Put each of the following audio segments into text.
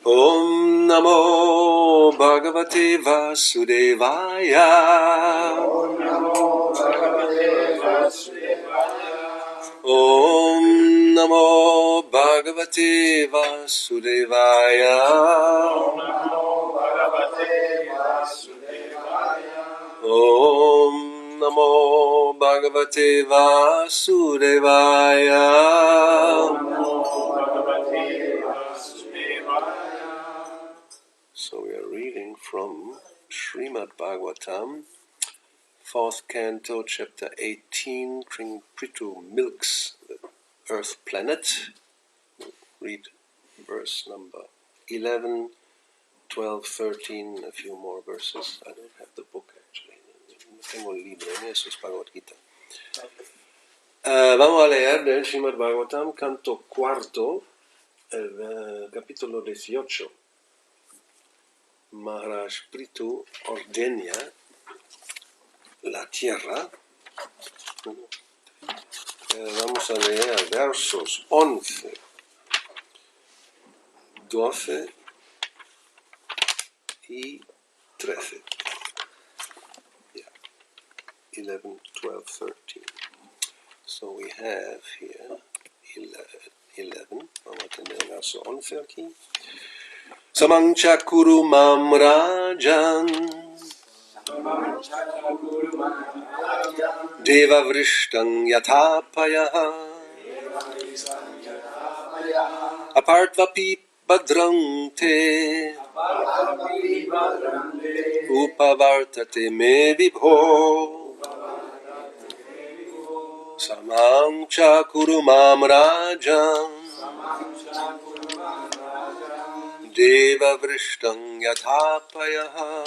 Om Namo Bhagavate Vasudevaya. Om Namo Bhagavate Vasudevaya. Om Namo Bhagavate Vasudevaya. Om Namo Bhagavate Vasudevaya. Om Namo Bhagavate Vasudevaya. Om Namo Bhagavate Vasudevaya. So we are reading from Srimad Bhagavatam, 4th canto, chapter 18, King Pṛthu milks the earth planet. We'll read verse number 11, 12, 13, a few more verses. I don't have the book actually. No tengo el libro, eso es Bhagavad Gita. Vamos a leer del Srimad Bhagavatam, canto cuarto, el capítulo 18. Mahārāja Pṛthu ordeña la tierra. Vamos a leer versos 11, 12 y 13. Yeah. 11, 12, 13. So we have here 11. Vamos a tener el verso 11 aquí. Samancha kuru mam rajan deva vrishtam yathapayaha apartvapi badrante upavartate me vibho. Samancha kuru mam rajan Deva vrishtam yathapayaha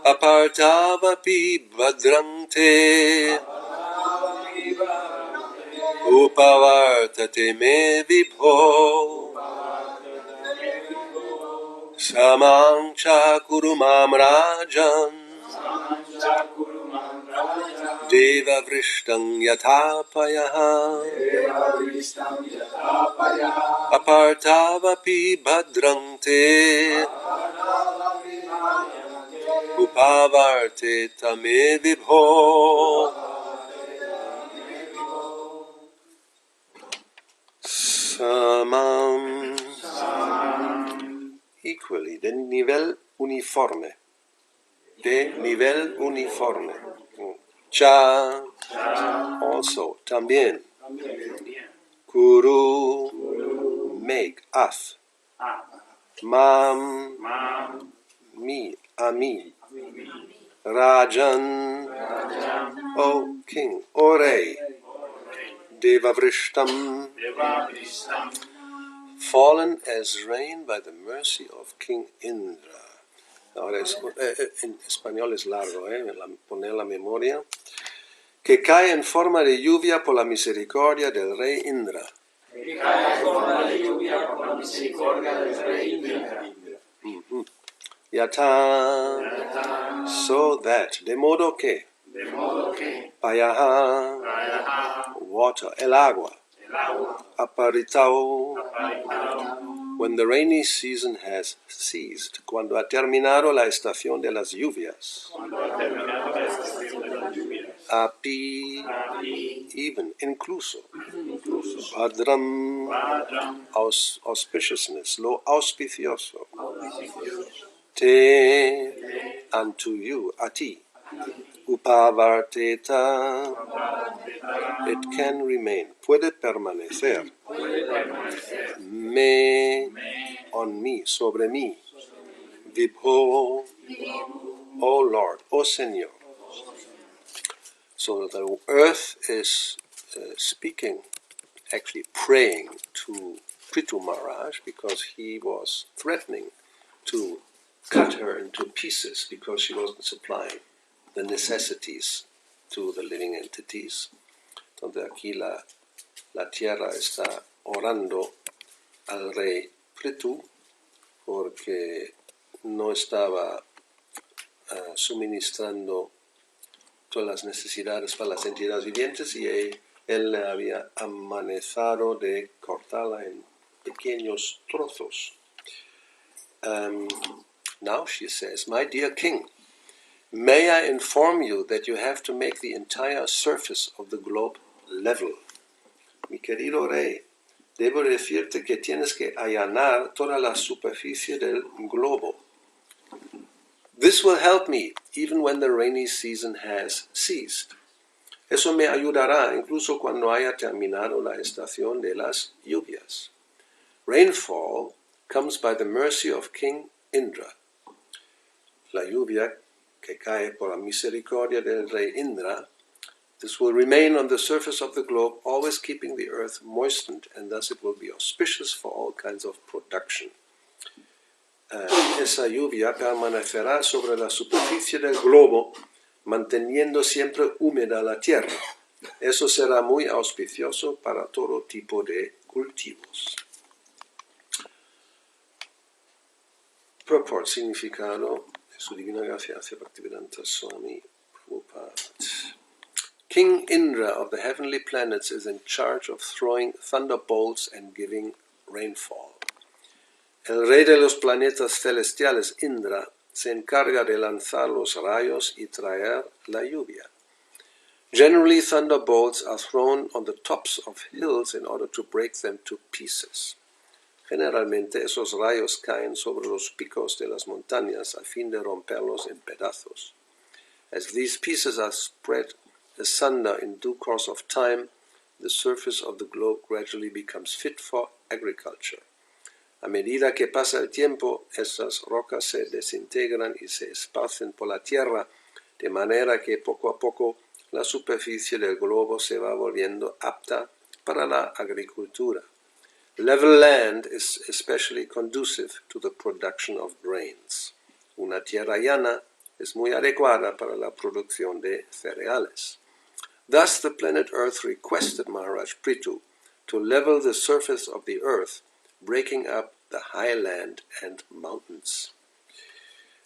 apartavapi bhadrante upavartate me vibho. Samancha kuru mam rajan Deva vrishtam yathapayaha apartavapi bhadrante upavarte tame vibho. Samam, equally, de nivel uniforme. De nivel uniforme. Cha, also, también. Kuru, make, haz. Mam, me, a mí. Rajan, O king, O rey. Devavrishtam, fallen as rain by the mercy of King Indra. Ahora en español es largo, poner la memoria. Que cae en forma de lluvia por la misericordia del rey Indra. Que cae en forma de lluvia por la misericordia del rey Indra. Yata, so that, de modo que, payaha, water, el agua, aparitao, when the rainy season has ceased, cuando ha terminado la estación de las lluvias, api, even, incluso, bhadram, auspiciousness, lo auspicioso, te, unto you, a ti, upavarteta, it can remain, puede permanecer, me, on me, sobre mí, vibho, O Lord, O Señor. So the earth is speaking, actually praying to Pṛthu Mahārāja because he was threatening to cut her into pieces because she wasn't supplying the necessities to the living entities. Entonces aquí la tierra está orando al rey Pṛthu porque no estaba suministrando todas las necesidades para las entidades vivientes y él le había amenazado de cortarla en pequeños trozos. Now she says, "My dear king, may I inform you that you have to make the entire surface of the globe level. Mi querido rey, debo decirte que tienes que allanar toda la superficie del globo. This will help me even when the rainy season has ceased. Eso me ayudará incluso cuando haya terminado la estación de las lluvias. Rainfall comes by the mercy of King Indra. La lluvia que cae por la misericordia del rey Indra. This will remain on the surface of the globe, always keeping the earth moistened, and thus it will be auspicious for all kinds of production. Esa lluvia permanecerá sobre la superficie del globo, manteniendo siempre húmeda la tierra. Eso será muy auspicioso para todo tipo de cultivos." Purport, significado de su divina gracia hacia Bhaktivedanta Swami Prabhupada. King Indra of the heavenly planets is in charge of throwing thunderbolts and giving rainfall. El rey de los planetas celestiales, Indra, se encarga de lanzar los rayos y traer la lluvia. Generally, thunderbolts are thrown on the tops of hills in order to break them to pieces. Generalmente esos rayos caen sobre los picos de las montañas a fin de romperlos en pedazos. As these pieces are spread asunder in due course of time, the surface of the globe gradually becomes fit for agriculture. A medida que pasa el tiempo, esas rocas se desintegran y se esparcen por la tierra, de manera que poco a poco la superficie del globo se va volviendo apta para la agricultura. Level land is especially conducive to the production of grains. Una tierra llana es muy adecuada para la producción de cereales. Thus the planet Earth requested Maharaj Pṛthu to level the surface of the earth, breaking up the high land and mountains.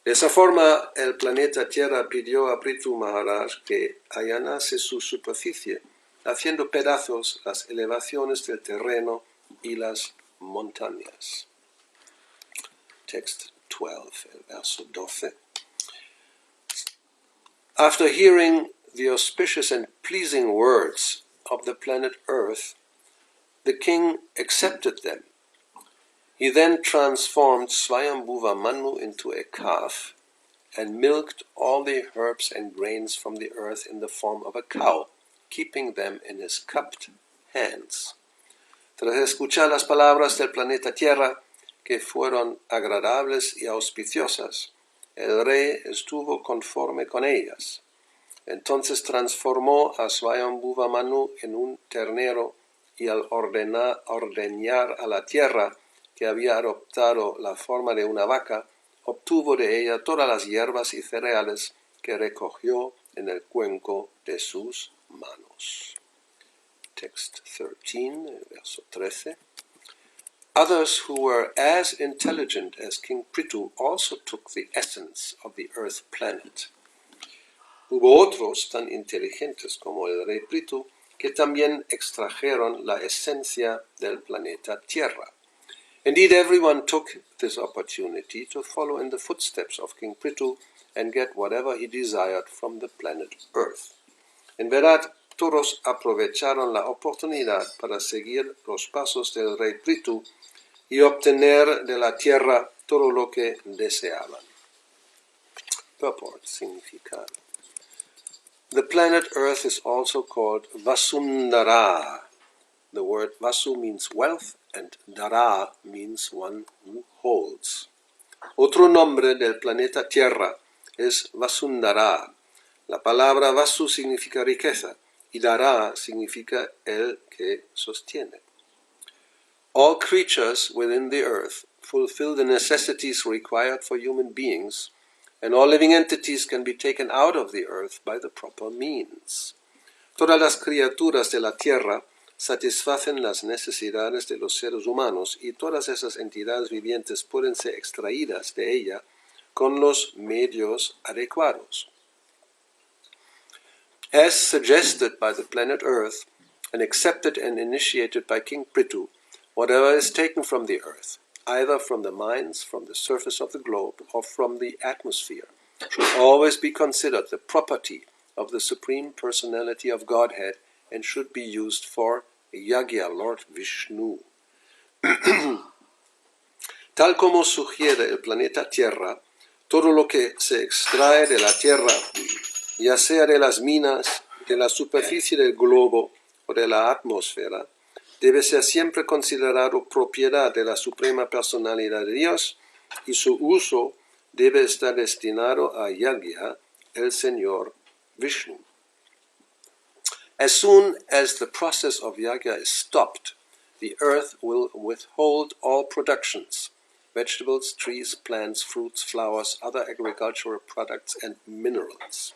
De esa forma, el planeta Tierra pidió a Pṛthu Mahārāja que allanase su superficie, haciendo pedazos las elevaciones del terreno y las montañas. Text 12, el verso 12. After hearing the auspicious and pleasing words of the planet Earth, the king accepted them. He then transformed Swayambhuva Manu into a calf and milked all the herbs and grains from the earth in the form of a cow, keeping them in his cupped hands. Tras escuchar las palabras del planeta Tierra, que fueron agradables y auspiciosas, el rey estuvo conforme con ellas. Entonces transformó a Swayambhuva Manu en un ternero y al ordeñar a la tierra, que había adoptado la forma de una vaca, obtuvo de ella todas las hierbas y cereales que recogió en el cuenco de sus manos. Text 13, verso 13. Others who were as intelligent as King Pṛthu also took the essence of the earth planet. Hubo otros tan inteligentes como el rey Pṛthu que también extrajeron la esencia del planeta Tierra. Indeed, everyone took this opportunity to follow in the footsteps of King Pṛthu and get whatever he desired from the planet Earth. En verdad, todos aprovecharon la oportunidad para seguir los pasos del rey Pṛthu y obtener de la tierra todo lo que deseaban. Purport, significado. The planet Earth is also called Vasundhara. The word Vasu means wealth and Dhara means one who holds. Otro nombre del planeta Tierra es Vasundhara. La palabra Vasu significa riqueza y Dhara significa el que sostiene. All creatures within the earth fulfill the necessities required for human beings, and all living entities can be taken out of the earth by the proper means. Todas las criaturas de la tierra satisfacen las necesidades de los seres humanos y todas esas entidades vivientes pueden ser extraídas de ella con los medios adecuados. As suggested by the planet Earth and accepted and initiated by King Pṛthu, Whatever is taken from the earth, either from the mines, from the surface of the globe, or from the atmosphere, should always be considered the property of the Supreme Personality of Godhead and should be used for Yagya, Lord Vishnu. Tal como sugiere el planeta Tierra, todo lo que se extrae de la Tierra, ya sea de las minas, de la superficie del globo o de la atmósfera, debe ser siempre considerado propiedad de la Suprema Personalidad de Dios y su uso debe estar destinado a Yagya, el Señor Vishnu. As soon as the process of Yagya is stopped, the earth will withhold all productions, vegetables, trees, plants, fruits, flowers, other agricultural products, and minerals.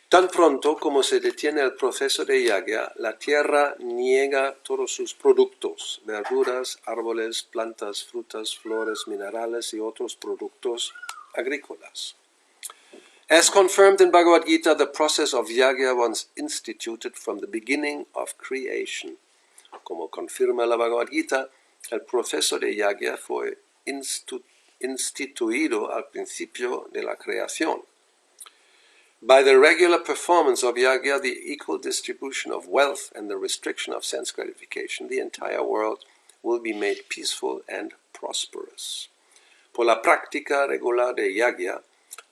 Tan pronto como se detiene el proceso de Yagya, la tierra niega todos sus productos, verduras, árboles, plantas, frutas, flores, minerales y otros productos agrícolas. As confirmed in Bhagavad Gita, the process of Yagya was instituted from the beginning of creation. Como confirma la Bhagavad Gita, el proceso de Yagya fue instituido al principio de la creación. By the regular performance of Yagya, the equal distribution of wealth and the restriction of sense gratification, the entire world will be made peaceful and prosperous. Por la práctica regular de Yagya,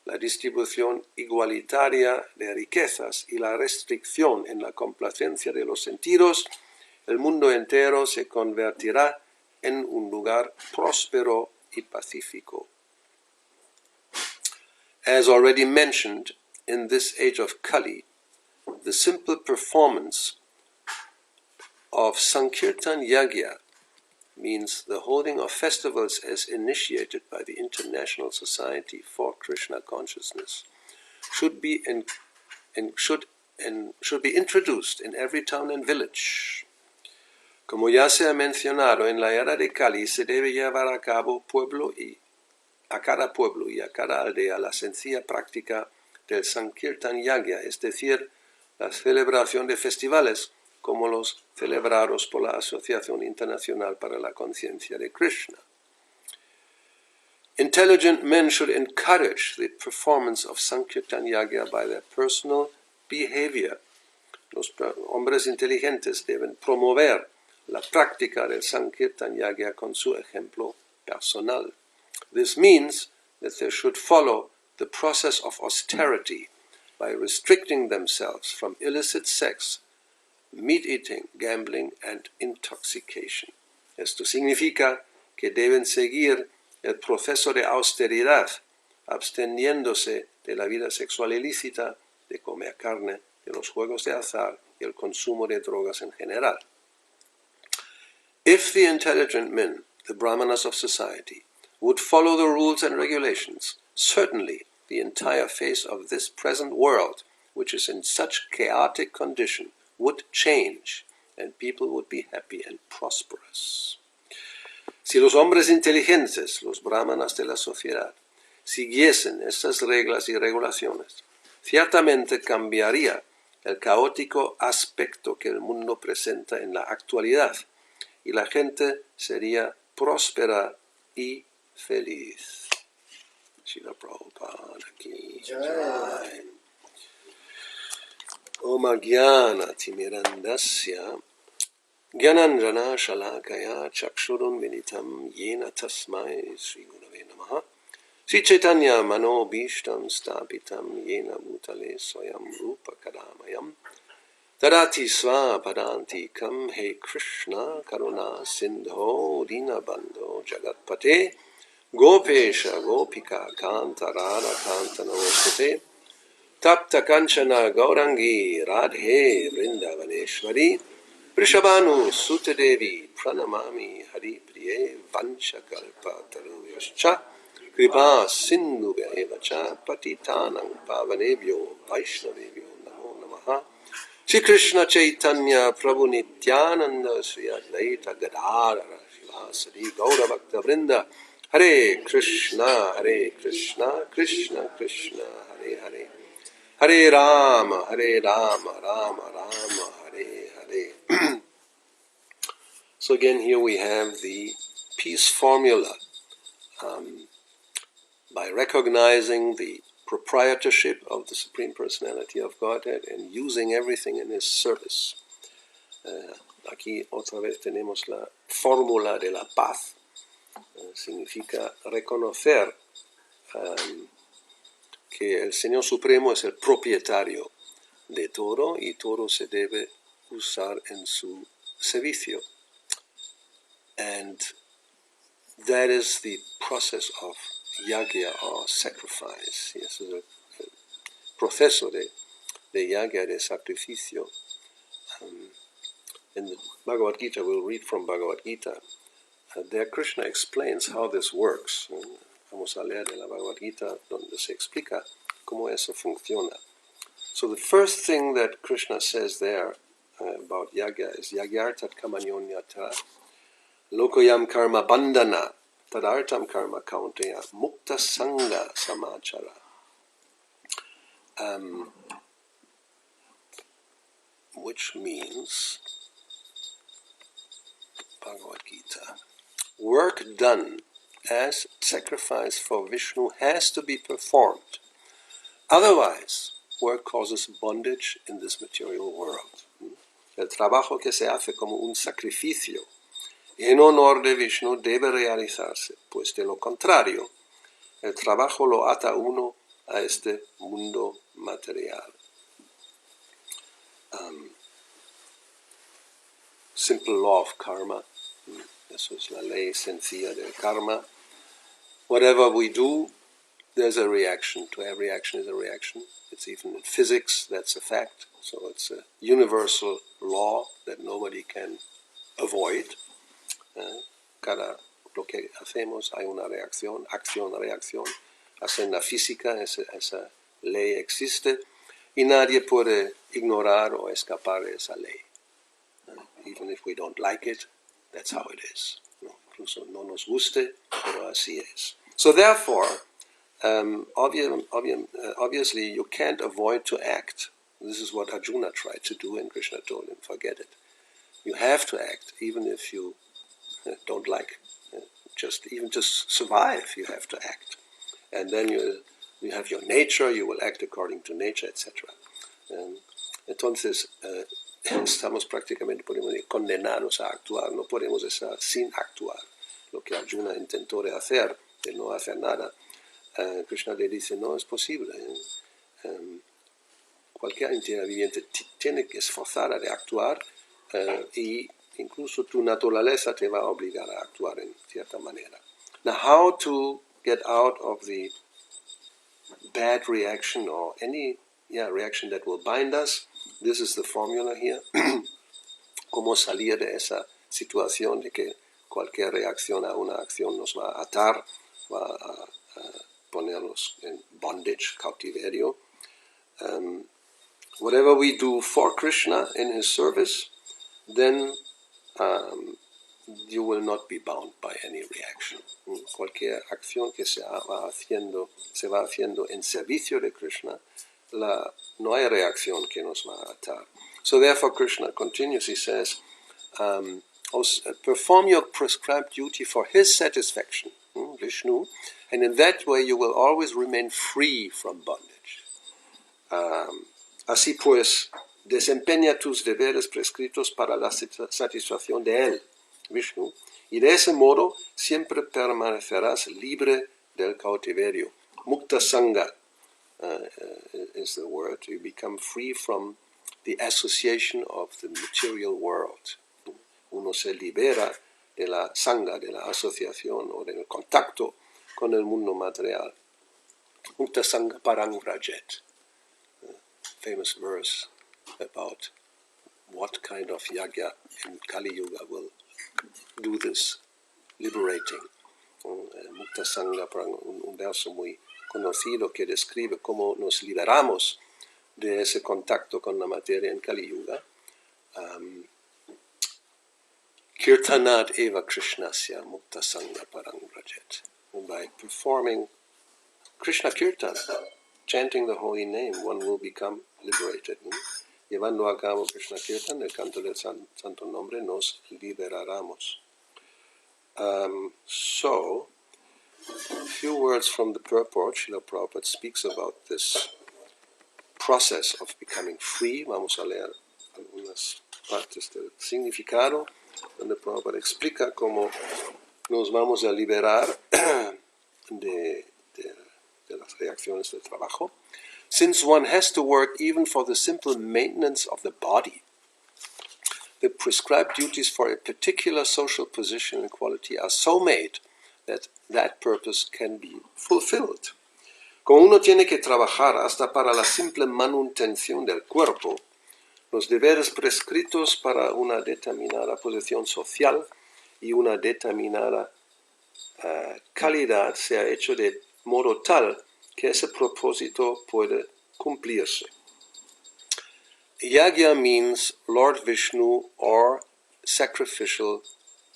la distribución igualitaria de riquezas y la restricción en la complacencia de los sentidos, el mundo entero se convertirá en un lugar próspero y pacífico. As already mentioned, in this age of Kali, the simple performance of Sankirtan Yagya means the holding of festivals as initiated by the International Society for Krishna Consciousness should be introduced in every town and village. Como ya se ha mencionado, en la era de Kali se debe llevar a cabo a cada pueblo y a cada aldea la sencilla práctica del Sankirtan Yagya, es decir, la celebración de festivales como los celebrados por la Asociación Internacional para la Conciencia de Krishna. Intelligent men should encourage the performance of Sankirtan Yagya by their personal behavior. Los hombres inteligentes deben promover la práctica del Sankirtan Yagya con su ejemplo personal. This means that they should follow the process of austerity by restricting themselves from illicit sex, meat-eating, gambling, and intoxication. Esto significa que deben seguir el proceso de austeridad, absteniéndose de la vida sexual ilícita, de comer carne, de los juegos de azar y el consumo de drogas en general. If the intelligent men, the brahmanas of society, would follow the rules and regulations, certainly the entire face of this present world, which is in such chaotic condition, would change, and people would be happy and prosperous. Si los hombres inteligentes, los brahmanas de la sociedad, siguiesen estas reglas y regulaciones, ciertamente cambiaría el caótico aspecto que el mundo presenta en la actualidad, y la gente sería próspera y feliz. Srila Prabhupada ki jai. Om Jnana Timirandasya Gyananjana Shalakaya Chakshurun Vinitam Yena Tasmai Sri Gurave Namaha Sri Chaitanya Mano Bhishtam Stapitam Yena Bhutale Swayam Rupa Kadamayam Tadati Sva Padantikam He Krishna Karuna Sindho Dinabandho Jagatpate Gopesha Gopika Kanta Radha Kanta Navostate Tapta Kanchana Gaurangi Radhe Vrindavaneshwari Vrishabhanu Sutadevi Pranamami Hari Priye Vanchakalpa Taruyascha Kripa Sindhu Evacha Patitanang Pavanebhyo Vaishnavebhyo Namo Namaha Shri Krishna Chaitanya Prabhu Nityananda Sri Advaita Gadadhara Shivasadi Gaura Bhakta Vrinda Hare Krishna Krishna Krishna Hare Hare Hare Rama Rama Rama Hare Hare So again, here we have the peace formula. By recognizing the proprietorship of the Supreme Personality of Godhead and using everything in His service. Aquí otra vez tenemos la fórmula de la paz. Significa reconocer que el Señor Supremo es el propietario de todo y todo se debe usar en su servicio. And that is the process of yagya or sacrifice. Yes, es el proceso de yagya, de sacrificio. In the Bhagavad Gita, we'll read from Bhagavad Gita. There Krishna explains how this works. Vamos a leer de la Bhagavad Gita donde se explica cómo eso funciona. So the first thing that Krishna says there about yagya is yagyartat kamanyonyata lokoyam karma bandhana tadartam karma kaunteya mukta sangha samachara. Which means, Bhagavad Gita, work done as sacrifice for Vishnu has to be performed. Otherwise, work causes bondage in this material world. El trabajo que se hace como un sacrificio en honor de Vishnu debe realizarse, pues de lo contrario, el trabajo lo ata uno a este mundo material. Simple law of karma. Eso es la ley sencilla del karma. Whatever we do, there's a reaction. To every action is a reaction. It's even in physics, that's a fact. So it's a universal law that nobody can avoid. Cada lo que hacemos hay una reacción, acción, reacción. Hasta en la física esa ley existe y nadie puede ignorar o escapar de esa ley. Even if we don't like it, that's how it is. Incluso no nos guste, pero así es. So therefore, obviously you can't avoid to act. This is what Arjuna tried to do, and Krishna told him, forget it. You have to act, even if you don't like. Just survive, you have to act. And then you have your nature, you will act according to nature, etc. Entonces, estamos prácticamente, podemos decir, condenados a actuar, no podemos estar sin actuar. Lo que Arjuna intentó de hacer, de no hacer nada, Krishna le dice, no es posible. Cualquier entidad viviente tiene que esforzar de actuar y incluso tu naturaleza te va a obligar a actuar en cierta manera. Now, how to get out of the bad reaction or any reaction that will bind us? This is the formula here. Cómo salir de esa situación de que cualquier reacción a una acción nos va a atar, va a ponernos en bondage, cautiverio. Whatever we do for Krishna in his service, then you will not be bound by any reaction. Cualquier acción que se va haciendo en servicio de Krishna, no hay reacción que nos va a atar. So therefore Krishna continues, he says, perform your prescribed duty for his satisfaction, Vishnu, and in that way you will always remain free from bondage. Así pues, desempeña tus deberes prescritos para la satisfacción de él, Vishnu, y de ese modo siempre permanecerás libre del cautiverio. Mukta sangha is the word. You become free from the association of the material world. Uno se libera de la sangha, de la asociación o del contacto con el mundo material. Mukta sangha parang vrajet. Famous verse about what kind of yagya in Kali Yuga will do this liberating. Mukta Sangha, un verso muy conocido que describe cómo nos liberamos de ese contacto con la materia en Kali Yuga. Kirtanat eva Krishnasya Mukta Sangha parang vrajet. By performing Krishna Kirtan, chanting the holy name, one will become liberated. llevando a cabo Krishna Kirtan, el canto del santo nombre, nos liberaremos. So, a few words from the purport. Srila Prabhupada speaks about this process of becoming free. Vamos a leer algunas partes del significado, donde Prabhupada explica cómo nos vamos a liberar de las reacciones del trabajo. Since one has to work even for the simple maintenance of the body, the prescribed duties for a particular social position and quality are so made that that purpose can be fulfilled. Como uno tiene que trabajar hasta para la simple manutención del cuerpo, los deberes prescritos para una determinada posición social y una determinada calidad se ha hecho de modo tal que ese propósito puede cumplirse. Yagya means Lord Vishnu or sacrificial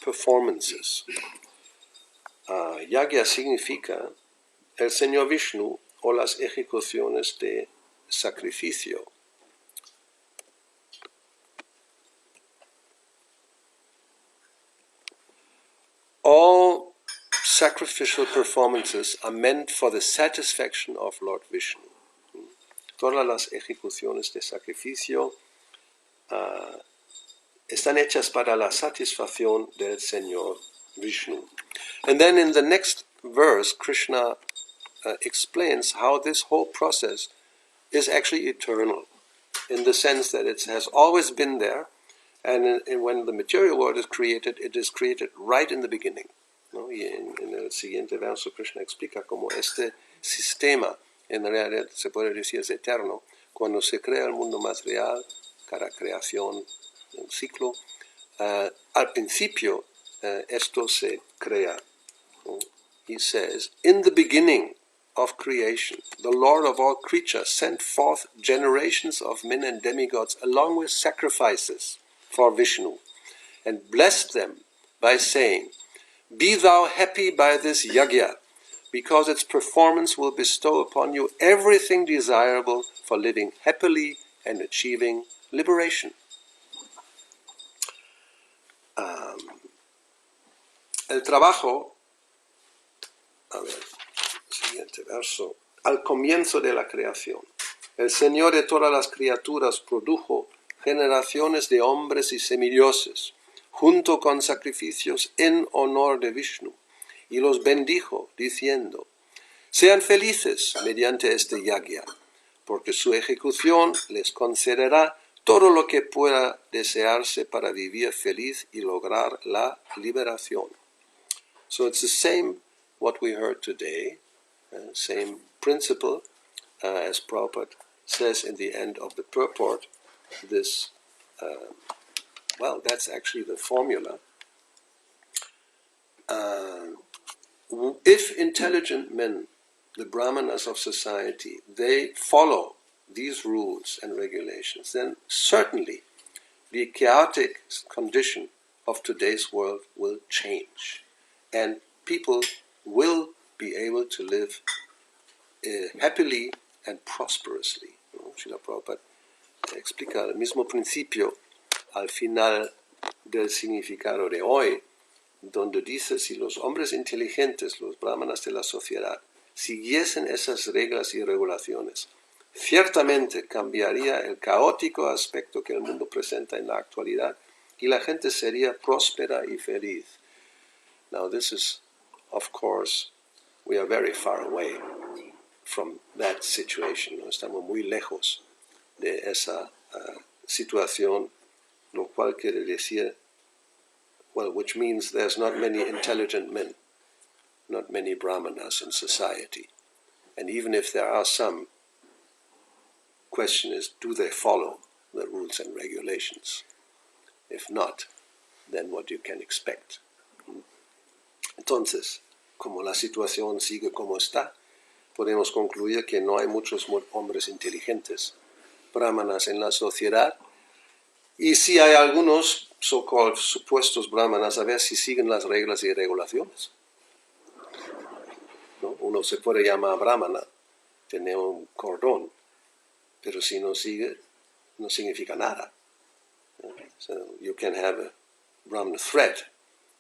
performances. Yagya significa el Señor Vishnu o las ejecuciones de sacrificio. All sacrificial performances are meant for the satisfaction of Lord Vishnu. Todas las ejecuciones de sacrificio están hechas para la satisfacción del Señor Vishnu. And then in the next verse, Krishna explains how this whole process is actually eternal, in the sense that it has always been there, and when the material world is created, it is created right in the beginning. ¿No? Y en el siguiente verso Krishna explica cómo este sistema en realidad se puede decir es eterno. Cuando se crea el mundo material, cada creación, un ciclo, al principio esto se crea. He says, in the beginning of creation, the Lord of all creatures sent forth generations of men and demigods along with sacrifices for Vishnu, and blessed them by saying, be thou happy by this yagya, because its performance will bestow upon you everything desirable for living happily and achieving liberation. El trabajo, a ver, siguiente verso, al comienzo de la creación, el Señor de todas las criaturas produjo generaciones de hombres y semidioses, junto con sacrificios en honor de Vishnu, y los bendijo, diciendo, sean felices mediante este yagya, porque su ejecución les concederá todo lo que pueda desearse para vivir feliz y lograr la liberación. So it's the same what we heard today, same principle, as Prabhupada says in the end of the purport, this, well, that's actually the formula. If intelligent men, the brahmanas of society, they follow these rules and regulations, then certainly the chaotic condition of today's world will change. And people will be able to live happily and prosperously. Srila Prabhupada explica el mismo principio al final del significado de hoy, donde dice, si los hombres inteligentes, los brahmanas de la sociedad, siguiesen esas reglas y regulaciones, ciertamente cambiaría el caótico aspecto que el mundo presenta en la actualidad y la gente sería próspera y feliz. Now this is, of course, we are very far away from that situation. ¿No? Estamos muy lejos de esa situación, lo cual quiere decir, well, which means there's not many intelligent men, not many brahmanas in society. And even if there are some, question is, do they follow the rules and regulations? If not, then what you can expect. Entonces, como la situación sigue como está, podemos concluir que no hay muchos hombres inteligentes, brahmanas en la sociedad, y si hay algunos so-called supuestos brahmanas, a ver si siguen las reglas y regulaciones. ¿No? Uno se puede llamar brahmana, tener un cordón, pero si no sigue no significa nada. So you can have a Brahmana thread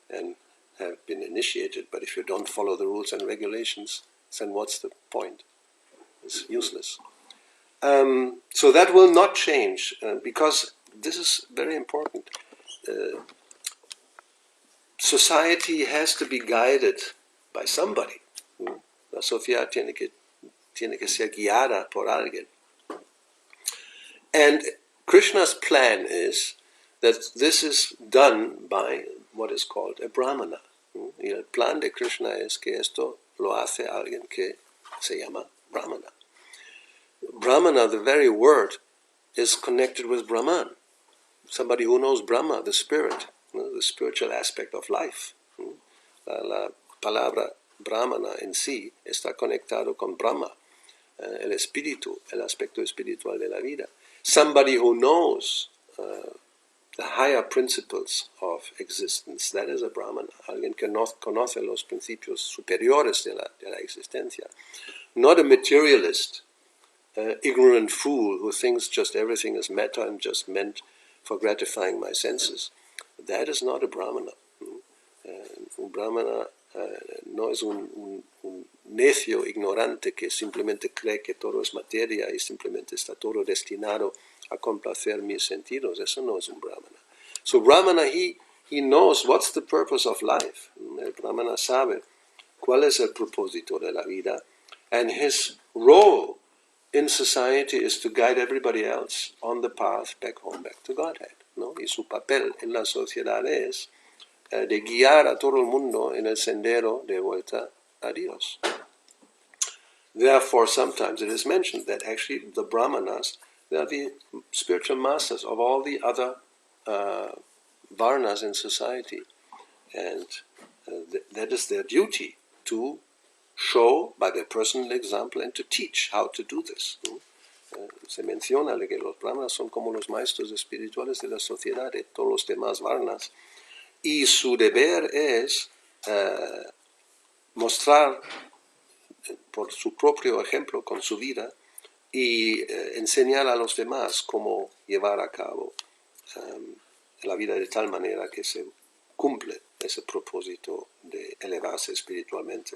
and have been initiated, but if you don't follow the rules and regulations, then what's the point? It's useless. So that will not change, because this is very important. Society has to be guided by somebody. La sociedad tiene que ser guiada por alguien. And Krishna's plan is that this is done by what is called a brahmana. Y el plan de Krishna es que esto lo hace alguien que se llama brahmana. Brahmana, the very word, is connected with Brahman. Somebody who knows Brahma, the spirit, the spiritual aspect of life. La palabra brahmana en sí está conectado con Brahma, el espíritu, el aspecto espiritual de la vida. Somebody who knows the higher principles of existence, that is a brahmana. Alguien que conoce los principios superiores de la existencia. Not a materialist, ignorant fool who thinks just everything is matter and just meant for gratifying my senses. That is not a brahmana. Un brahmana no es un necio ignorante que simplemente cree que todo es materia y simplemente está todo destinado a complacer mis sentidos. Eso no es un brahmana. So brahmana, he knows what's the purpose of life. El brahmana sabe cuál es el propósito de la vida, and his role in society is to guide everybody else on the path back home, back to Godhead. ¿No? Y su papel en la sociedad es de guiar a todo el mundo en el sendero de vuelta a Dios. Therefore, sometimes it is mentioned that actually the brahmanas, they are the spiritual masters of all the other varnas in society. And that is their duty, to show by their personal example and to teach how to do this. Se menciona que los brahmanas son como los maestros espirituales de la sociedad, de todos los demás varnas, y su deber es mostrar por su propio ejemplo con su vida y enseñar a los demás cómo llevar a cabo la vida de tal manera que se cumple ese propósito de elevarse espiritualmente.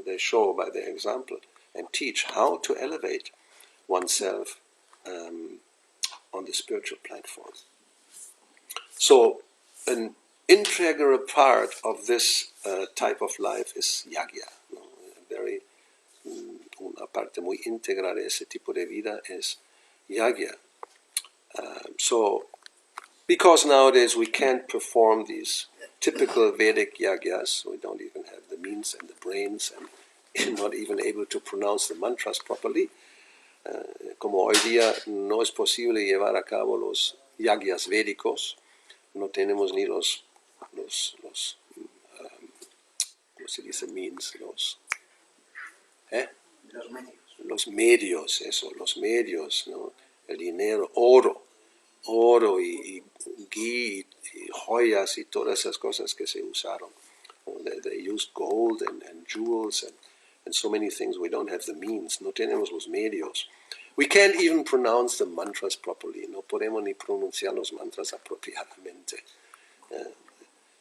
They show by their example and teach how to elevate oneself on the spiritual platform. So, an integral part of this type of life is yagya. Una parte muy íntegra de ese tipo de vida es yagya. So, because nowadays we can't perform these typical Vedic yagyas, we don't even have the means and the brains and not even able to pronounce the mantras properly. Como hoy día no es posible llevar a cabo los yagyas védicos, no tenemos ni los ¿cómo se dice means? Los medios, eso, los medios, ¿no? El dinero, oro y ghee y joyas y todas esas cosas que se usaron. They used gold and jewels and so many things. We don't have the means, no tenemos los medios. We can't even pronounce the mantras properly. No podemos ni pronunciar los mantras apropiadamente.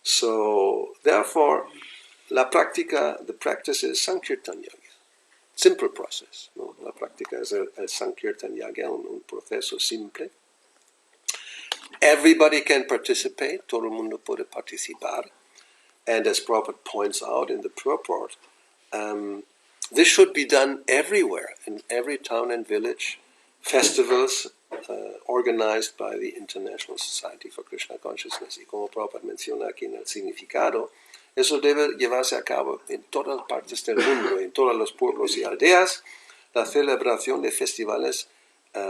So, therefore, the practice is Sankirtan Yoga. Simple process. ¿No? La práctica es el Sankirtan Yoga, un proceso simple. Everybody can participate, todo el mundo puede participar. And as Prabhupada points out in the purport, this should be done everywhere, in every town and village, festivals organized by the International Society for Krishna Consciousness. Y como Prabhupada menciona aquí en el significado, eso debe llevarse a cabo en todas partes del mundo, en todos los pueblos y aldeas, la celebración de festivales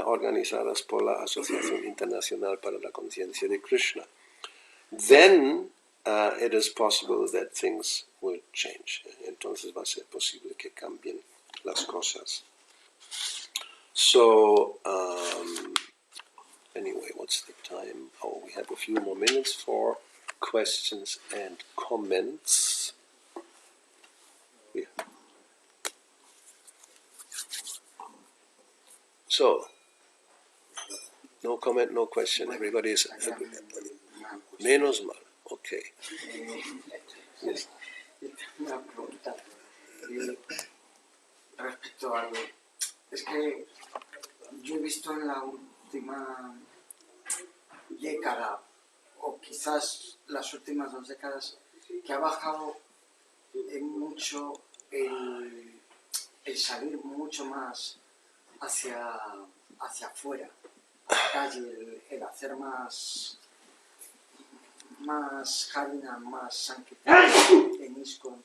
organizadas por la Asociación Internacional para la Conciencia de Krishna. Then it is possible that things will change. Entonces va a ser posible que cambien las cosas. So, anyway, what's the time? Oh, we have a few more minutes for questions and comments. Yeah. So, No comment, no question. Everybody is... Menos mal. Okay. Una pregunta respecto a algo. Es que yo he visto en la última década, o quizás las últimas 2 décadas, que ha bajado mucho el salir mucho más hacia afuera, a la calle, el hacer más Harina, más Sankirtan en ISKCON.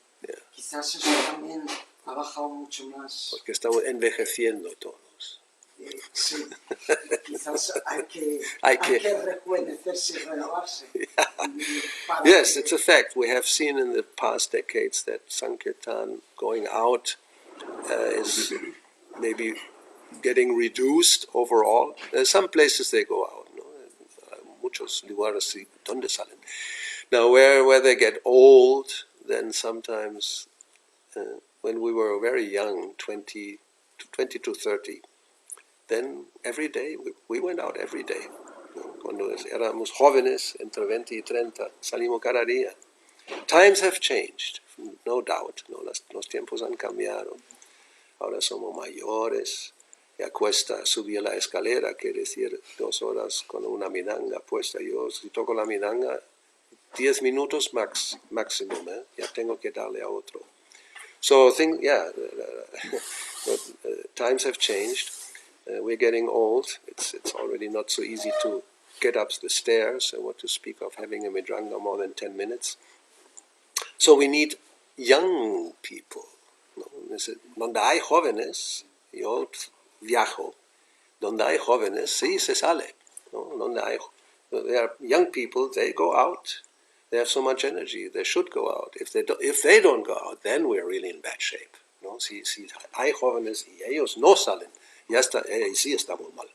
Quizás eso también ha bajado mucho más. Porque estamos envejeciendo todos. Sí, quizás hay que rejuvenecerse y renovarse. Yes, it's a fact. We have seen in the past decades that Sankirtan going out is maybe getting reduced overall. Some places they go out, no? Muchos lugares sí, donde salen. Now, where they get old, then sometimes, when we were very young, 20 to 30, then every day, we went out every day. Cuando éramos jóvenes, entre 20 y 30, salimos cada día. Times have changed, no doubt. ¿No? Los tiempos han cambiado. Ahora somos mayores. Ya cuesta subir la escalera, quiere decir 2 horas con una midanga puesta. Yo, si toco la midanga, 10 minutos máximo, ya tengo que darle a otro. So, times have changed. We're getting old. It's already not so easy to get up the stairs, and what to speak of having a midranga more than 10 minutes. So we need young people. ¿No? Donde hay jóvenes, yo viajo. Donde hay jóvenes, sí se sale. ¿No? There are young people, they go out. They have so much energy, they should go out. If they don't go out, then we're really in bad shape. ¿No? Si hay jóvenes y ellos no salen, sí estamos mal.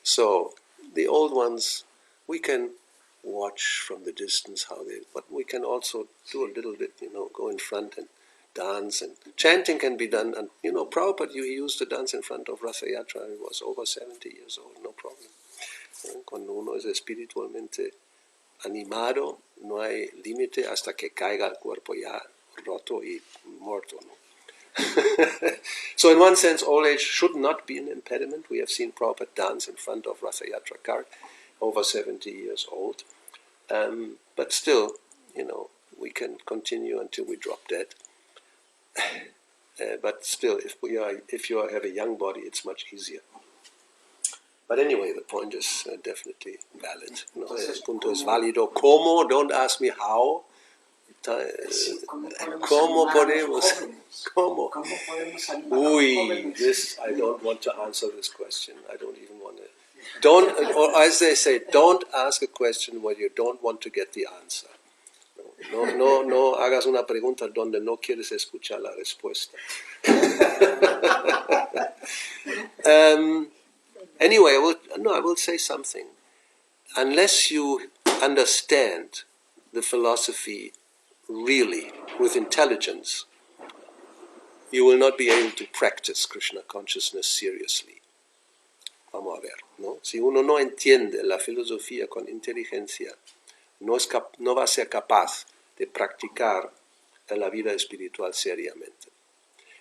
So, the old ones, we can watch from the distance but we can also do a little bit, go in front and dance, and chanting can be done. And, Prabhupada, he used to dance in front of Ratha Yatra. He was over 70 years old, no problem. Cuando uno es espiritualmente animado, no hay límite hasta que caiga el cuerpo ya roto y muerto, ¿no? So in one sense, old age should not be an impediment. We have seen Prabhupada dance in front of Ratha Yatra cart, over 70 years old. But still, we can continue until we drop dead. But still, if you have a young body, it's much easier. But anyway, the point is definitely valid. El punto es válido. ¿Cómo? Don't ask me how. ¿Cómo podemos? ¿Cómo? I don't want to answer this question. I don't even want to. Or as they say, don't ask a question where you don't want to get the answer. No hagas una pregunta donde no quieres escuchar la respuesta. Anyway, I will say something. Unless you understand the philosophy really with intelligence, you will not be able to practice Krishna consciousness seriously. Vamos a ver, ¿no? Si uno no entiende la filosofía con inteligencia, no va a ser capaz de practicar la vida espiritual seriamente.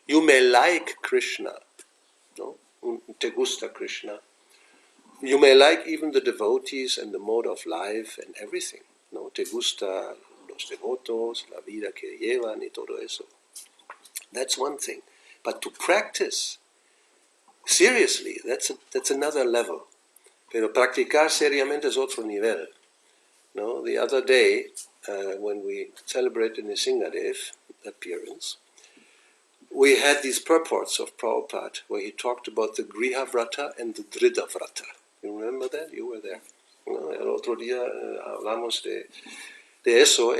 You may like Krishna, ¿no? Te gusta Krishna. You may like even the devotees and the mode of life and everything, ¿no? Te gusta los devotos, la vida que llevan y todo eso. That's one thing. But to practice seriously, that's another level. Pero practicar seriamente es otro nivel. No? The other day, when we celebrated Nrsingadev appearance, we had these purports of Prabhupada where he talked about the Griha Vrata and the Dhrida Vrata. You remember that? You were there. No? El otro día hablamos de eso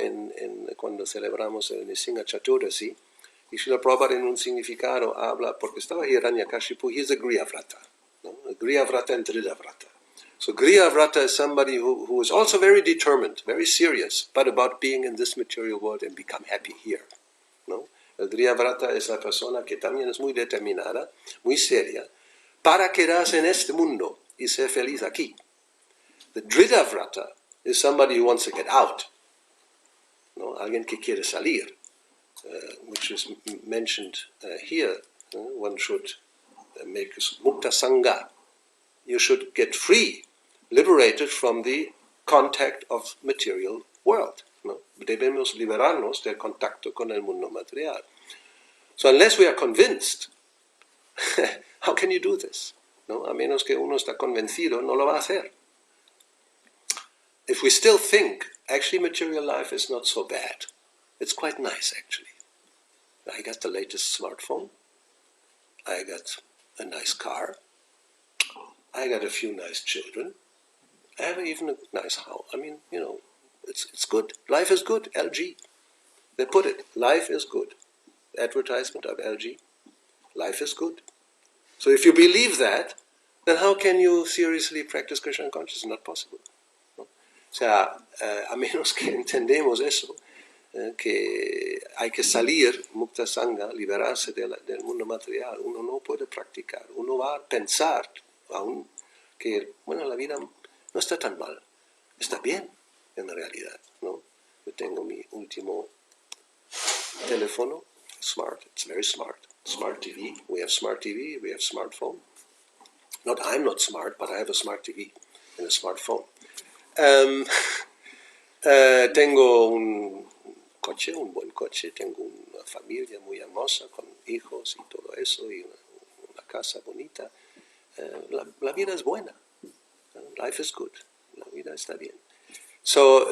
cuando celebramos el Nrsinga Chaturdasi. Y Srila Prabhupada en un significado habla, porque estaba Hiranyakashipu, he's a Griha Vrata. No? A Griha Vrata and Dhrida Vrata. So Griha Vrata is somebody who is also very determined, very serious, but about being in this material world and become happy here. ¿No? El Griha Vrata es la persona que también es muy determinada, muy seria, para quedarse en este mundo y ser feliz aquí. The Drita Vrata is somebody who wants to get out. No? Alguien que quiere salir, which is mentioned here. One should make mukta sangha. You should get free, liberated from the contact of material world. ¿No? Debemos liberarnos del contacto con el mundo material. So unless we are convinced, how can you do this? ¿No? A menos que uno está convencido, no lo va a hacer. If we still think, actually material life is not so bad. It's quite nice, actually. I got the latest smartphone. I got a nice car. I got a few nice children. I have even a nice house. I mean, it's good. Life is good. LG. They put it. Life is good. Advertisement of LG. Life is good. So if you believe that, then how can you seriously practice Krishna consciousness? It's not possible. ¿No? O sea, a menos que entendemos eso, que hay que salir, mukta sangha, liberarse del mundo material, uno no puede practicar. Uno va a pensar aún que, la vida no está tan mal, está bien en realidad, ¿no? Yo tengo mi último teléfono, smart, it's very smart, smart TV, we have smart TV, we have smartphone. I'm not smart, but I have a smart TV and a smartphone. Tengo un coche, un buen coche, tengo una familia muy hermosa con hijos y todo eso, y una casa bonita. La vida es buena. Life is good. La vida está bien. So,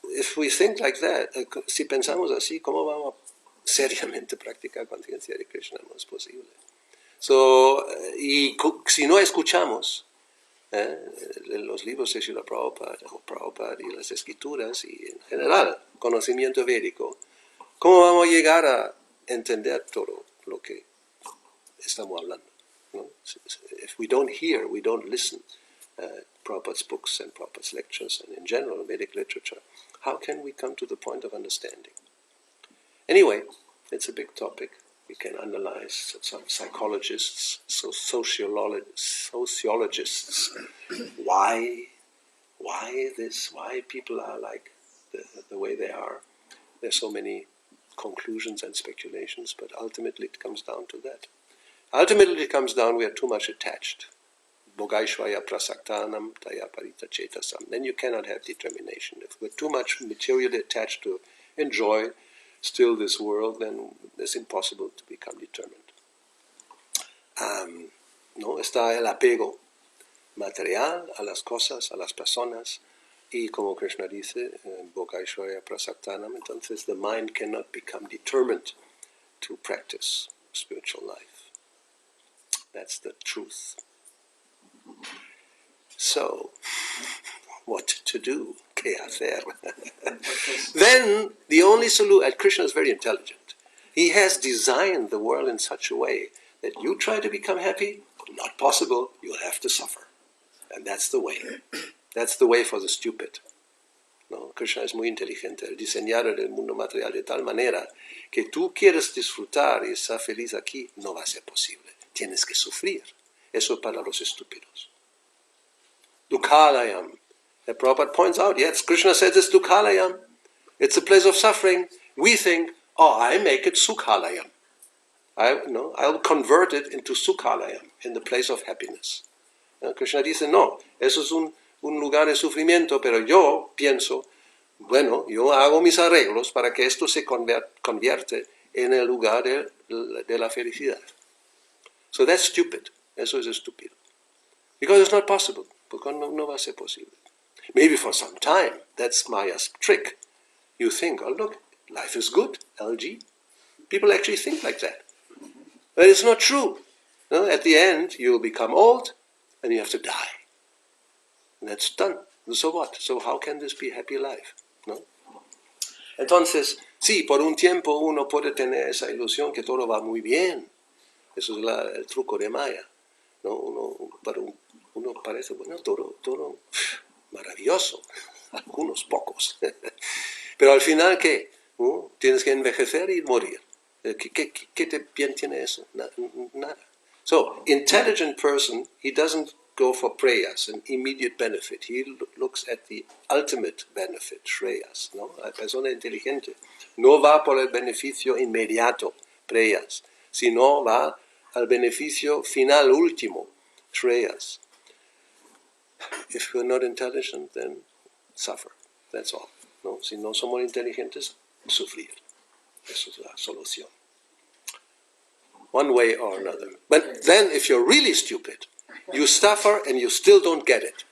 if we think like that, si pensamos así, ¿cómo vamos a seriamente practicar conciencia de Krishna? No es posible. So, y si no escuchamos los libros de Srila Prabhupada y las escrituras y en general conocimiento védico, ¿cómo vamos a llegar a entender todo lo que estamos hablando? ¿No? If we don't hear, we don't listen Prabhupada's books and Prabhupada's lectures and in general Vedic literature, how can we come to the point of understanding? Anyway, it's a big topic. We can analyze some psychologists, sociologists, why people are like the way they are. There's so many conclusions and speculations, but ultimately it comes down to that. Ultimately it comes down, we are too much attached. Bhogaishvaya prasaktanam taya parita chetasam. Then you cannot have determination. If we're too much materially attached to enjoy still this world, then it's impossible to become determined. ¿No? Está el apego material a las cosas, a las personas, y como Krishna dice, Bhogaishvaya prasaktanam, entonces the mind cannot become determined to practice spiritual life. That's the truth. So, what to do? ¿Qué hacer? Then, the only solution, Krishna is very intelligent. He has designed the world in such a way that you try to become happy, not possible, you'll have to suffer. And that's the way. That's the way for the stupid. No, Krishna es muy inteligente. Él diseñaron el mundo material de tal manera que tú quieres disfrutar y estar feliz aquí, no va a ser posible. Tienes que sufrir. Eso es para los estúpidos. Dukhalayam. The Prabhupada points out, yes, Krishna says it's Dukhalayam. It's a place of suffering. We think, I make it Sukhalayam. I'll convert it into Sukhalayam, in the place of happiness. Krishna dice, no, eso es un lugar de sufrimiento, pero yo pienso, yo hago mis arreglos para que esto se convierte en el lugar de la felicidad. So that's stupid. Eso es estúpido. Because it's not possible. Porque no va a ser posible. Maybe for some time, that's Maya's trick. You think, look, life is good, LG. People actually think like that. But it's not true. No? At the end, you'll become old, and you have to die. And that's done. So what? So how can this be a happy life? ¿No? Entonces, sí, por un tiempo uno puede tener esa ilusión que todo va muy bien. Eso es el truco de Maya. ¿No? Uno parece, todo maravilloso. Algunos pocos. Pero al final, ¿qué? Tienes que envejecer y morir. ¿Qué bien tiene eso? Nada. So, intelligent person, he doesn't go for prayas, an immediate benefit. He looks at the ultimate benefit, shreyas, ¿no? La persona inteligente no va por el beneficio inmediato, preyas, sino va al beneficio final último, shreyas. If we're not intelligent, then suffer. That's all. ¿No? Si no somos inteligentes, sufrir. Esa es la solución. One way or another. But then, if you're really stupid, you suffer and you still don't get it.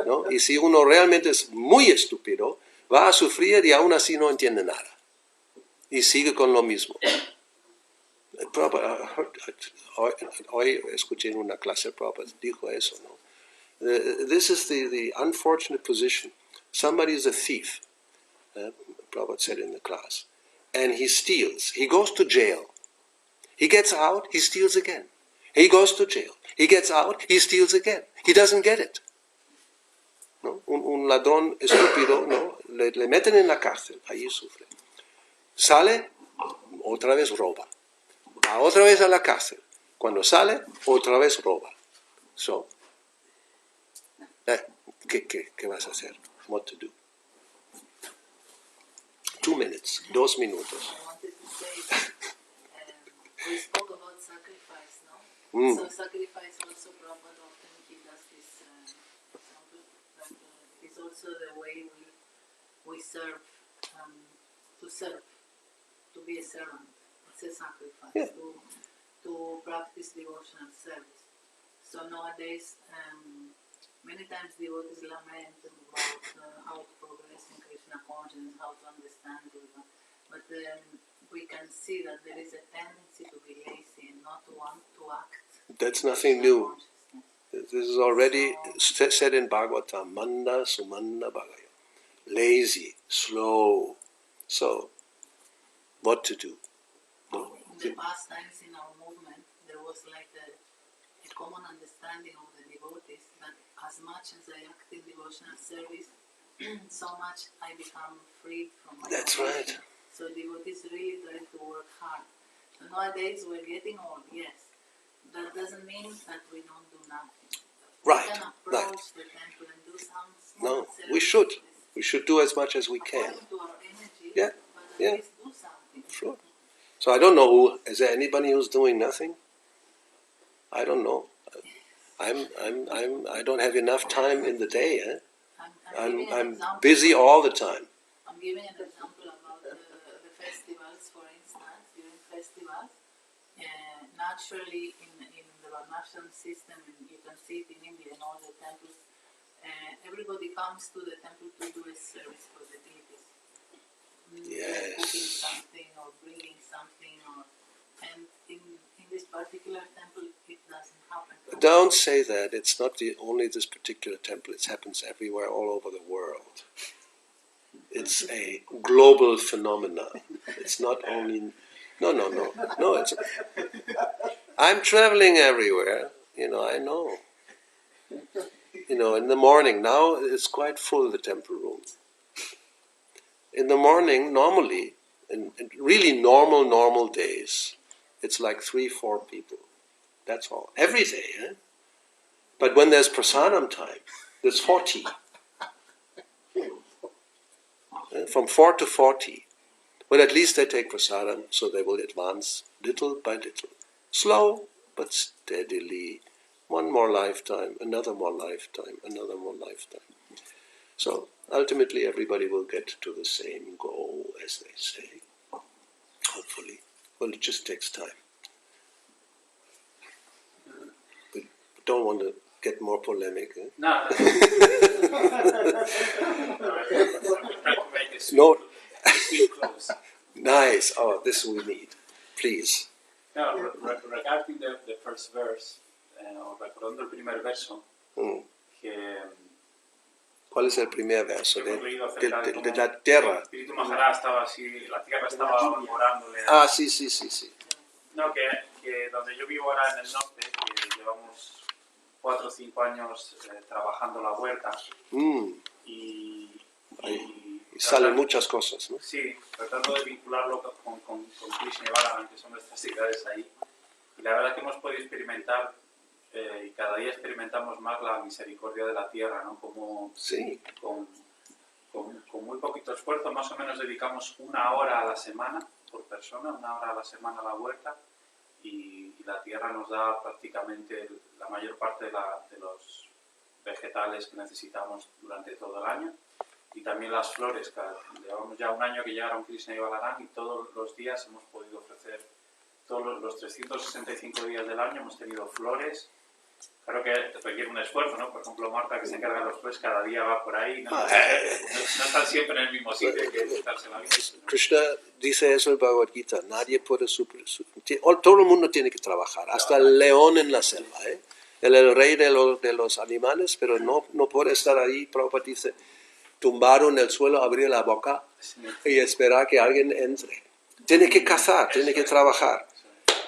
¿No? Y si uno realmente es muy estúpido, va a sufrir y aún así no entiende nada. Y sigue con lo mismo. Hoy escuché en una clase, Prabhupada dijo eso, ¿no? This is the unfortunate position. Somebody is a thief, Prabhupada said in the class, and he steals. He goes to jail. He gets out, he steals again. He goes to jail. He gets out, he steals again. He doesn't get it. ¿No? Un ladrón estúpido, ¿no? Le meten en la cárcel, allí sufre. Sale, otra vez roba. Va otra vez a la cárcel. Cuando sale, otra vez roba. So, ¿qué vas a hacer? What to do? 2 minutes, 2 minutos. I wanted to say that we spoke about sacrifice, no? So sacrifice also, Prabhupada often he does this example that it's also the way we serve, to serve, to be a servant. It's a sacrifice, Yeah. to practice devotional service. So nowadays, many times devotees lament about how to progress in Krishna consciousness, how to understand it, but we can see that there is a tendency to be lazy and not to want to act. That's nothing new. This is already said in Bhagavatam, Manda Sumanda Bhagaya. Lazy, slow. So, what to do? In the past times in our movement, there was like a common understanding of the devotees that as much as I act in devotional service, so much I become freed from my That's obligation. right. So devotees really try to work hard. So nowadays we're getting old, yes. That doesn't mean that we don't do nothing. Right, We can approach right. the temple and do some No, small we should. services We should do as much as we can. according to our energy, Yeah, but at yeah. least do something. Sure. So I don't know who. Is there anybody who's doing nothing? I don't know. I don't have enough time in the day. giving an I'm example. busy all the time. I'm giving an example about the festivals, for instance, during festivals. Naturally, in the Varnashram system, and you can see it in India in all the temples, everybody comes to the temple to do a service for the deities. Yes. Cooking something or bringing something, and in this particular temple, it doesn't happen. Don't say that. It's not only this particular temple. It happens everywhere, all over the world. It's a global phenomenon. It's not only... No, it's... I'm traveling everywhere. I know. In the morning, now it's quite full, the temple room. In the morning, normally, in really normal days, it's like 3-4 people. That's all. Every day, But when there's prasadam time, there's 40. From 4 to 40. But at least they take prasadam, so they will advance little by little. Slow, but steadily. One more lifetime, another more lifetime, another more lifetime. So ultimately everybody will get to the same goal, as they say. Hopefully. Well, it just takes time. We don't want to get more polemic. No. No. Sweet close. Nice. Oh, this we need. Please. No, regarding the first verse, o recordando el primer verso, que ¿Cuál es el primer verso? hemos leído acerca de De la tierra. Pṛthu Mahārāja estaba así, la tierra estaba orándole. Ah, sí. No, que donde yo vivo ahora en el norte, que llevamos 4 o 5 años trabajando la huerta y salen muchas cosas, ¿no? Sí, tratando de vincularlo con Krishna y Bhagavan, que son nuestras ideas ahí. Y la verdad que hemos podido experimentar y cada día experimentamos más la misericordia de la tierra, ¿no? Como Sí. con muy poquito esfuerzo, más o menos dedicamos 1 hora a la semana por persona, 1 hora a la semana a la huerta, y la tierra nos da prácticamente la mayor parte de los vegetales que necesitamos durante todo el año, y también las flores. Llevamos ya 1 año que llegaron Krishna y Balarán, y todos los días hemos podido ofrecer, todos los 365 días del año hemos tenido flores. Claro que requiere un esfuerzo, ¿no? Por ejemplo, Marta, que se encarga de los flores, cada día va por ahí, no está siempre en el mismo sitio, hay que buscarse la vida, ¿no? Krishna dice eso en el Bhagavad Gita, nadie puede todo el mundo tiene que trabajar, hasta el león en la selva, ¿eh? El rey de los animales, pero no puede estar ahí. Prabhupada dice, tumbado en el suelo, abrir la boca y esperar que alguien entre. Tiene que cazar, tiene que trabajar.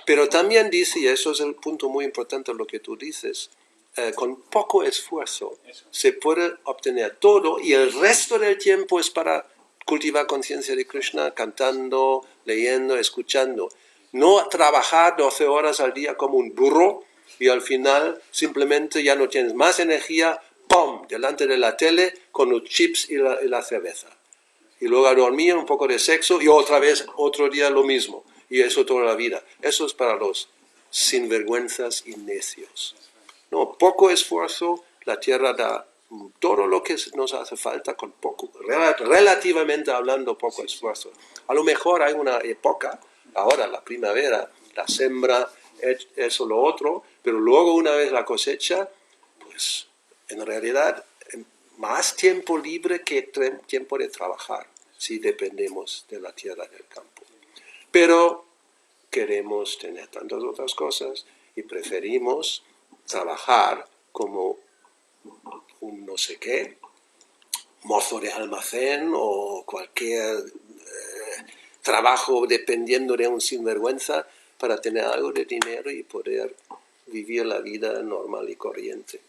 Pero también dice, y eso es el punto muy importante lo que tú dices, con poco esfuerzo se puede obtener todo, y el resto del tiempo es para cultivar conciencia de Krishna, cantando, leyendo, escuchando. No trabajar 12 horas al día como un burro y al final simplemente ya no tienes más energía, ¡pum!, delante de la tele con los chips y la cerveza. Y luego a dormir, un poco de sexo y otra vez otro día lo mismo. Y eso toda la vida. Eso es para los sinvergüenzas y necios. No, poco esfuerzo, la tierra da todo lo que nos hace falta con poco, relativamente hablando, poco esfuerzo. A lo mejor hay una época, ahora la primavera, la siembra, eso, lo otro, pero luego una vez la cosecha, pues en realidad más tiempo libre que tiempo de trabajar, si dependemos de la tierra del campo. Pero queremos tener tantas otras cosas y preferimos trabajar como un no sé qué, mozo de almacén o cualquier trabajo dependiendo de un sinvergüenza para tener algo de dinero y poder vivir la vida normal y corriente.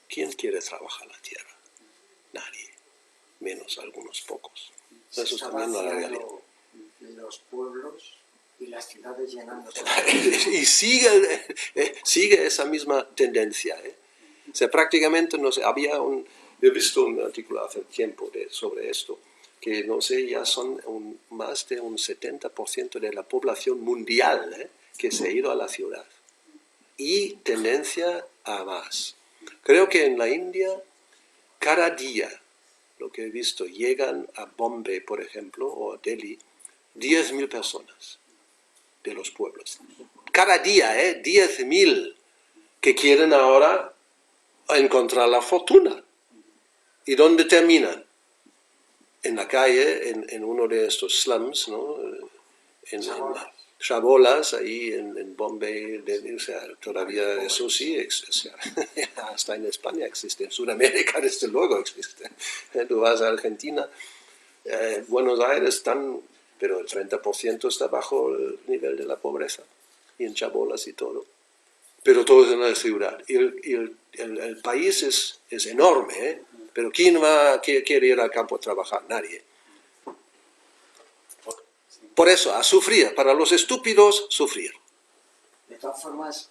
¿Quién quiere trabajar la tierra? Nadie, menos algunos pocos. Eso es también la realidad. Los pueblos y las ciudades llenándose. Y sigue esa misma tendencia, ¿eh? O sea, prácticamente, no sé, he visto un artículo hace tiempo sobre esto, que no sé, ya son más de un 70% de la población mundial, ¿eh?, que se ha ido a la ciudad. Y tendencia a más. Creo que en la India, cada día, lo que he visto, llegan a Bombay, por ejemplo, o a Delhi, 10.000 personas de los pueblos. Cada día, 10.000 que quieren ahora encontrar la fortuna. ¿Y dónde terminan? En la calle, en uno de estos slums, ¿no? En chabolas, ahí en Bombay, o sea, todavía eso sí, o sea, hasta en España existe, en Sudamérica desde luego existe. Tú vas a Argentina, Buenos Aires, pero el 30% está bajo el nivel de la pobreza, y en chabolas y todo. Pero todo es en la ciudad. Y el país es enorme, ¿eh? Pero ¿quién quiere ir al campo a trabajar? Nadie. Por eso, a sufrir. Para los estúpidos, sufrir. De todas formas,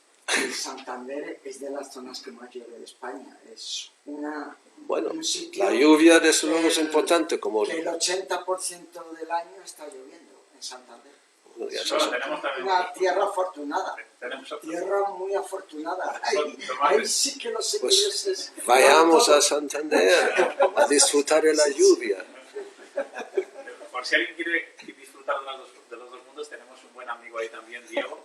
Santander es de las zonas que más llueve de España. Es bueno, un sitio la lluvia desde luego es importante. Como que el 80% del año está lloviendo en Santander. Bueno, ya tenemos también Una tierra afortunada. tenemos Tierra muy afortunada. Ahí sí que los semidioses. Pues vayamos a Santander a disfrutar de la lluvia. Por si alguien quiere disfrutar de los dos mundos, tenemos un buen amigo ahí también, Diego,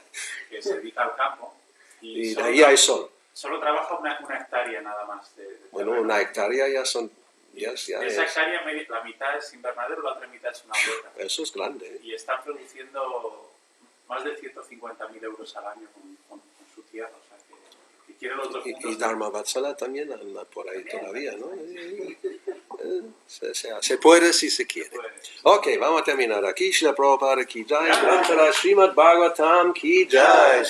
que se dedica al campo. Y de ahí hay sol. Solo trabaja una hectárea nada más. Bueno, una hectárea ya son... Ya esa hectárea, la mitad es invernadero, la otra mitad es una huerta. Eso es grande, ¿eh? Y está produciendo más de 150.000 euros al año con su tierra. O sea, que quiere los dos mundos. Y Dharmavatsala también anda por ahí todavía, ¿no? Se puede si se quiere. Ok, vamos a terminar aquí. Srila Prabhupada ki jai. Srimad Bhagavatam ki jai.